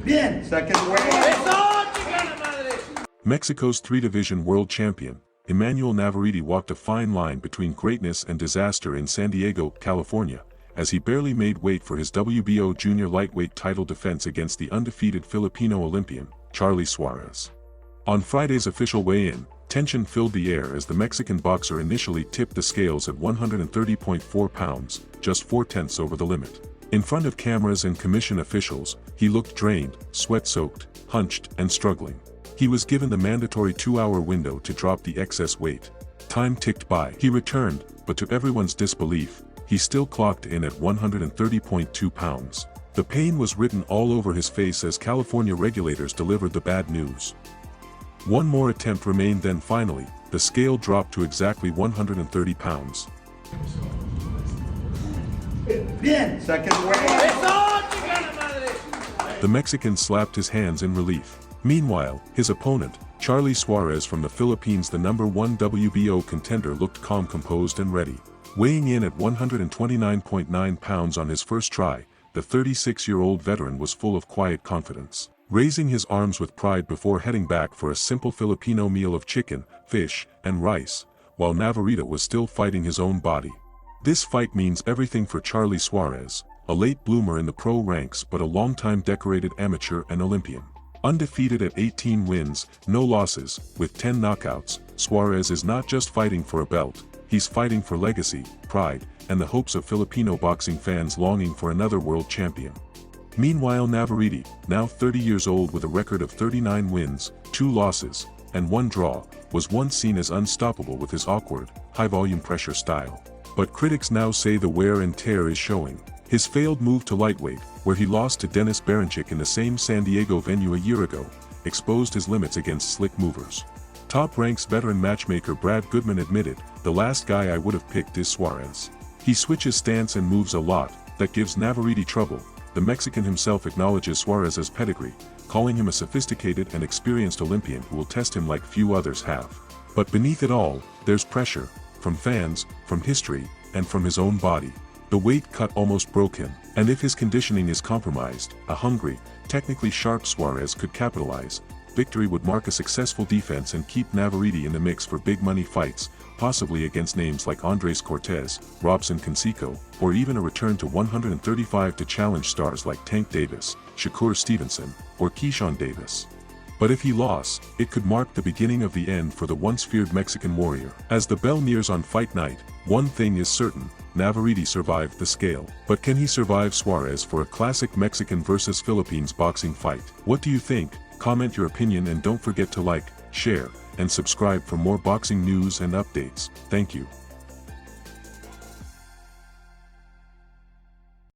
Bien. Second round. Mexico's three-division world champion, Emanuel Navarrete walked a fine line between greatness and disaster in San Diego, California, as he barely made weight for his WBO junior lightweight title defense against the undefeated Filipino Olympian, Charly Suarez. On Friday's official weigh-in, tension filled the air as the Mexican boxer initially tipped the scales at 130.4 pounds, just 4/10 over the limit. In front of cameras and commission officials, he looked drained, sweat-soaked, hunched, and struggling. He was given the mandatory 2-hour window to drop the excess weight. Time ticked by. He returned, but to everyone's disbelief, he still clocked in at 130.2 pounds. The pain was written all over his face as California regulators delivered the bad news. One more attempt remained, then finally, the scale dropped to exactly 130 pounds. Bien. Second round. The Mexican slapped his hands in relief. Meanwhile, his opponent, Charly Suarez from the Philippines, the #1 WBO contender, looked calm, composed and ready. Weighing in at 129.9 pounds on his first try, the 36-year-old veteran was full of quiet confidence, raising his arms with pride before heading back for a simple Filipino meal of chicken, fish, and rice, while Navarrete was still fighting his own body. This fight means everything for Charly Suarez, a late bloomer in the pro ranks but a long-time decorated amateur and Olympian. Undefeated at 18 wins, no losses, with 10 knockouts, Suarez is not just fighting for a belt, he's fighting for legacy, pride, and the hopes of Filipino boxing fans longing for another world champion. Meanwhile, Navarrete, now 30 years old with a record of 39 wins, 2 losses, and 1 draw, was once seen as unstoppable with his awkward, high-volume pressure style. But critics now say the wear and tear is showing. His failed move to lightweight, where he lost to Dennis Baranchyk in the same San Diego venue a year ago, exposed his limits against slick movers. Top Ranks veteran matchmaker Brad Goodman admitted, "The last guy I would have picked is Suarez. He switches stance and moves a lot, that gives Navarrete trouble." The Mexican himself acknowledges Suarez's pedigree, calling him a sophisticated and experienced Olympian who will test him like few others have. But beneath it all, there's pressure, from fans, from history, and from his own body. The weight cut almost broke him, and if his conditioning is compromised, a hungry, technically sharp Suarez could capitalize. Victory would mark a successful defense and keep Navarrete in the mix for big money fights, possibly against names like Andres Cortez, Robson Canseco, or even a return to 135 to challenge stars like Tank Davis, Shakur Stevenson, or Keyshawn Davis. But if he lost, it could mark the beginning of the end for the once feared Mexican warrior. As the bell nears on fight night, one thing is certain: Navarrete survived the scale. But can he survive Suarez for a classic Mexican versus Philippines boxing fight? What do you think? Comment your opinion and don't forget to like, share, and subscribe for more boxing news and updates. Thank you.